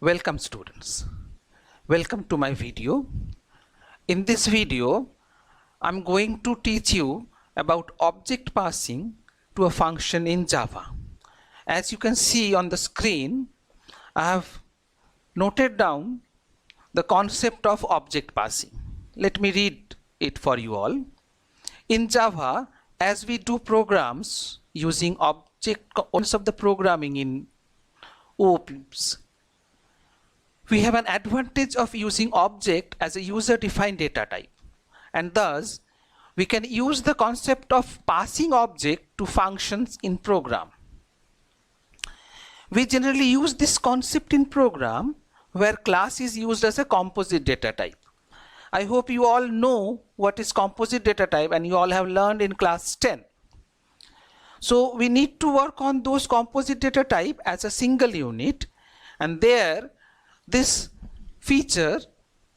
Welcome students. Welcome to my video. In this video, I'm going to teach you about object passing to a function in Java. As you can see on the screen, I have noted down the concept of object passing. Let me read it for you all. In Java, as we do programs using object components of the programming in OOPs, we have an advantage of using object as a user-defined data type, and thus we can use the concept of passing object to functions in program. We generally use this concept in program where class is used as a composite data type. I hope you all know what is composite data type and you all have learned in class 10. So we need to work on those composite data type as a single unit, and there this feature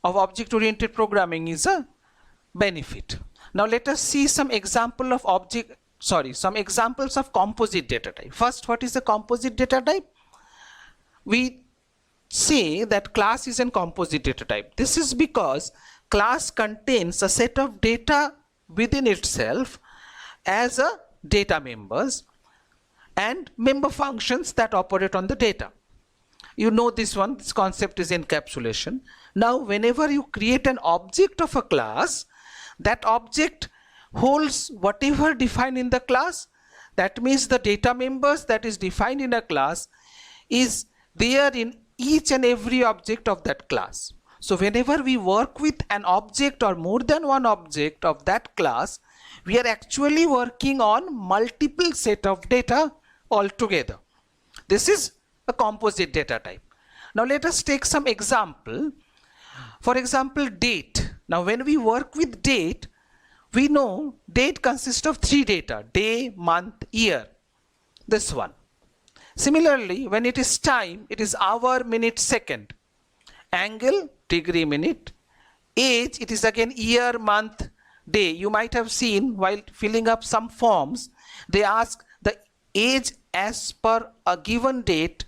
of object-oriented programming is a benefit. Now let us see some examples of composite data type. First, what is a composite data type? We say that class is a composite data type. This is because class contains a set of data within itself as a data members and member functions that operate on the data. You know this one, this concept is encapsulation. Now whenever you create an object of a class, that object holds whatever defined in the class. That means the data members that is defined in a class is there in each and every object of that class. So whenever we work with an object or more than one object of that class, we are actually working on multiple set of data altogether. This is a composite data type. Now let us take some example. For example, date. Now when we work with date, we know date consists of three data: day, month, year. This one. Similarly, when it is time, it is hour, minute, second. Angle, degree, minute. Age, it is again year, month, day. You might have seen while filling up some forms, they ask the age as per a given date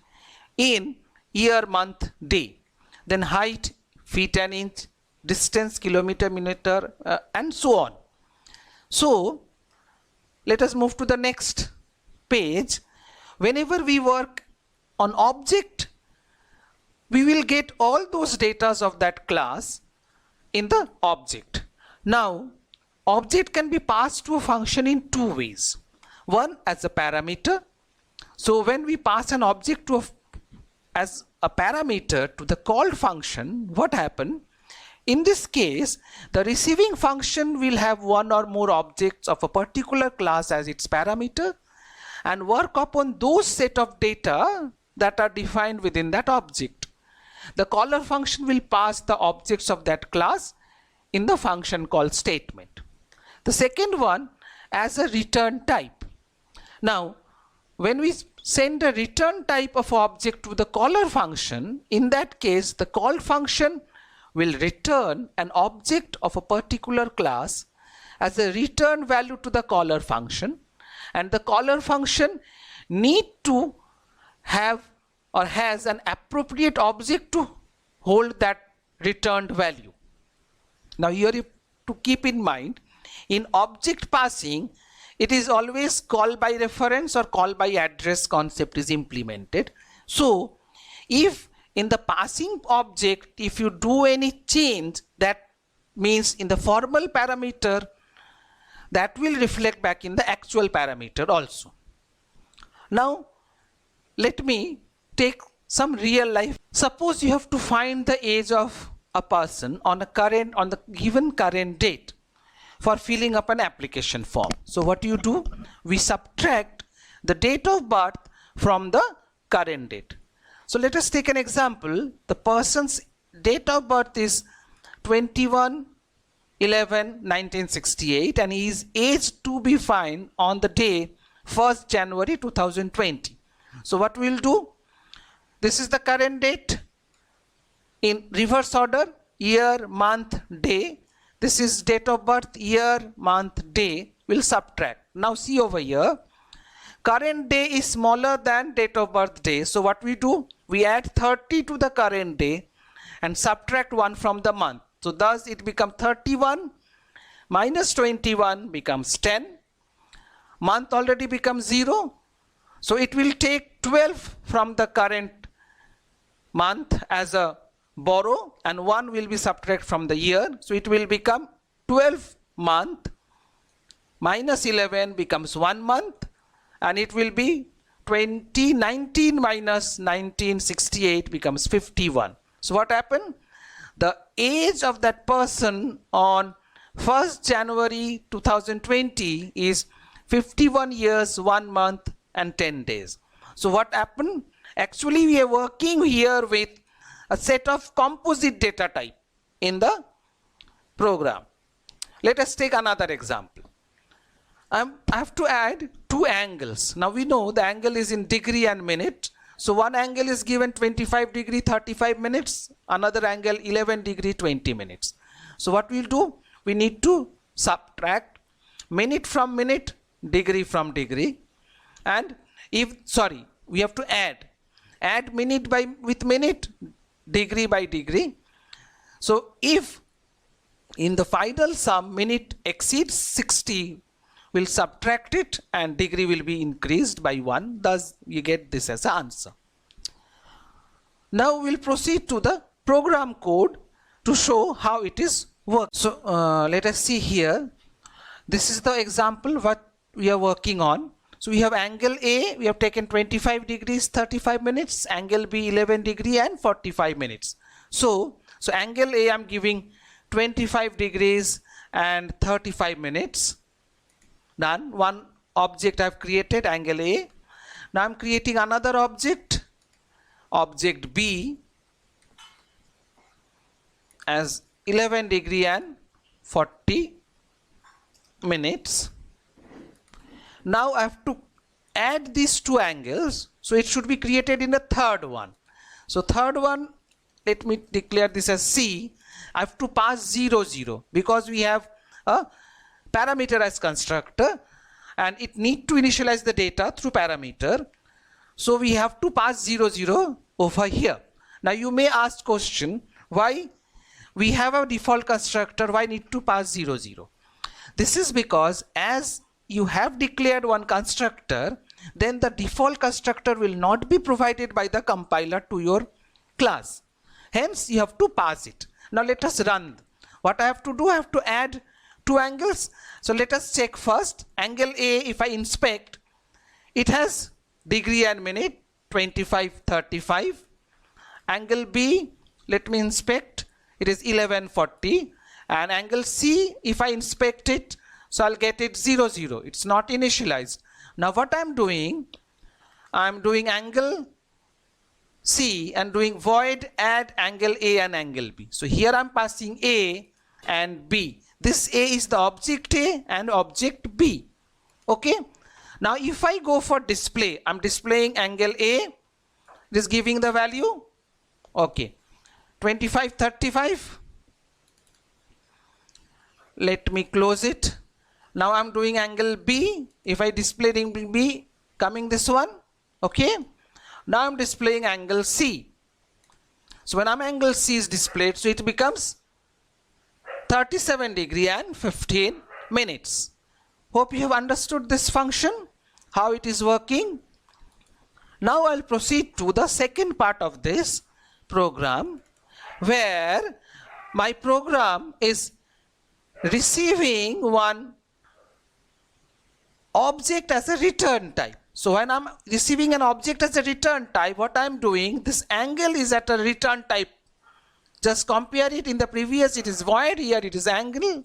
in year, month, day. Then height, feet and inch, distance, kilometer, minute, and so on. So let us move to the next page. Whenever we work on object, we will get all those data of that class in the object. Now object can be passed to a function in two ways. One, as a parameter. So when we pass an object to as a parameter to the called function, what happens? In this case, the receiving function will have one or more objects of a particular class as its parameter and work upon those set of data that are defined within that object. The caller function will pass the objects of that class in the function call statement. The second one, as a return type. Now when we send a return type of object to the caller function, in that case the call function will return an object of a particular class as a return value to the caller function, and the caller function need to have or has an appropriate object to hold that returned value. Now here you to keep in mind, in object passing, it is always call by reference or call by address concept is implemented. So if in the passing object, if you do any change, that means in the formal parameter, that will reflect back in the actual parameter also. Now let me take some real life. Suppose you have to find the age of a person on the given current date for filling up an application form. So what do you do? We subtract the date of birth from the current date. So let us take an example. The person's date of birth is 21/11/1968 and he is aged to be found on the day 1st January 2020. So what we'll do? This is the current date in reverse order: year, month, day. This is date of birth, year, month, day. We'll subtract. Now see over here, current day is smaller than date of birth day. So what we do? we add 30 to the current day and subtract 1 from the month. So thus it becomes 31 minus 21 becomes 10. Month already becomes 0. So it will take 12 from the current month as a borrow and 1 will be subtracted from the year. So it will become 12 month minus 11 becomes 1 month, and it will be 2019 minus 1968 becomes 51. So what happened? The age of that person on 1st January 2020 is 51 years, 1 month and 10 days. So what happened? Actually we are working here with a set of composite data type in the program. Let us take another example. I have to add 2 angles. Now we know the angle is in degree and minute. So one angle is given 25 degree 35 minutes, another angle 11 degree 20 minutes. So what we'll do? We need to subtract minute from minute, degree from degree, and we have to add minute with minute, degree by degree. So if in the final sum minute exceeds 60, we'll subtract it and degree will be increased by 1. Thus you get this as an answer. Now we'll proceed to the program code to show how it is work. So let us see here. This is the example what we are working on. So we have angle A, we have taken 25 degrees 35 minutes, angle B 11 degree and 45 minutes. So angle A I'm giving 25 degrees and 35 minutes. Done. One object I've created, angle A. Now I'm creating another object, object B, as 11 degree and 40 minutes. Now I have to add these 2 angles, so it should be created in the third one. So third one, let me declare this as C. I have to pass 0 0 because we have a parameterized constructor and it need to initialize the data through parameter. So we have to pass 0 0 over here. Now you may ask question, why we have a default constructor, why need to pass 0 0? This is because as you have declared one constructor, then the default constructor will not be provided by the compiler to your class. Hence you have to pass it. Now let us run. What I have to do, I have to add 2 angles. So let us check first. Angle A, if I inspect, it has degree and minute 25 35. Angle B, let me inspect, it is 11 40. And angle C, if I inspect it, so I'll get it 0 0. It's not initialized. Now what I'm doing angle C and doing void add angle A and angle B. So here I'm passing A and B. This A is the object A and object B. Okay. Now if I go for display, I'm displaying angle A. It is giving the value. Okay. 25 35. Let me close it. Now I'm doing angle B. If I display angle B, coming this one. Okay. Now I'm displaying angle C. So when angle C is displayed, so it becomes 37 degree and 15 minutes. Hope you have understood this function, how it is working. Now I'll proceed to the second part of this program, where my program is receiving one object as a return type. So when I'm receiving an object as a return type, what I'm doing, this angle is at a return type. Just compare it. In the previous it is void, here it is angle.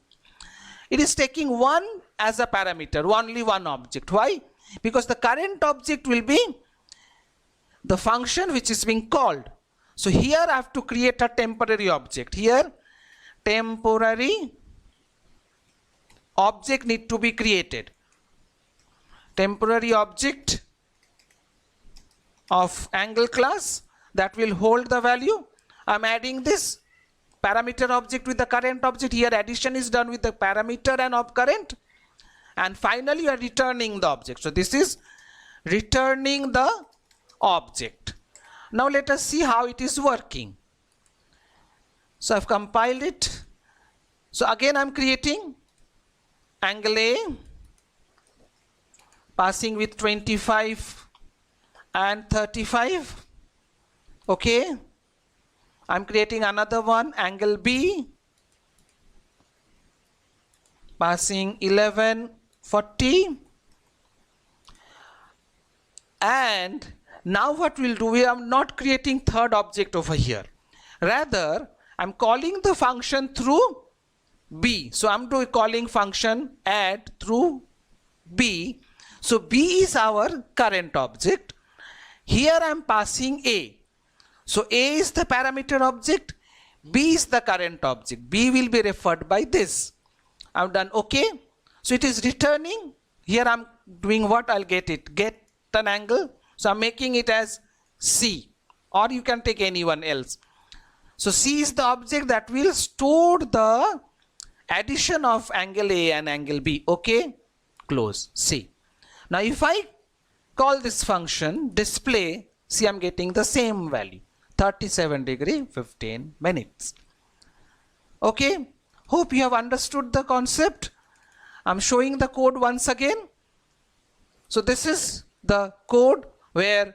It is taking 1 as a parameter, only one object. Why? Because the current object will be the function which is being called. So here I have to create a temporary object. Here temporary object need to be created. Temporary object of angle class that will hold the value. I'm adding this parameter object with the current object. Here addition is done with the parameter and of current, and finally you are returning the object. So this is returning the object. Now let us see how it is working. So I've compiled it. So again I'm creating angle A, passing with 25 and 35. Okay. I'm creating another one, angle B, passing 11, 40. And now what we'll do, we are not creating third object over here. Rather, I'm calling the function through B. So I'm calling function add through B. So B is our current object. Here I'm passing A. So A is the parameter object, B is the current object. B will be referred by this. I've done OK. So it is returning. Here I'm doing what? I'll get it. Get an angle. So I'm making it as C, or you can take anyone else. So C is the object that will store the addition of angle A and angle B. OK. Close. C. Now if I call this function display, see I'm getting the same value. 37 degree 15 minutes. Okay, hope you have understood the concept. I'm showing the code once again. So this is the code where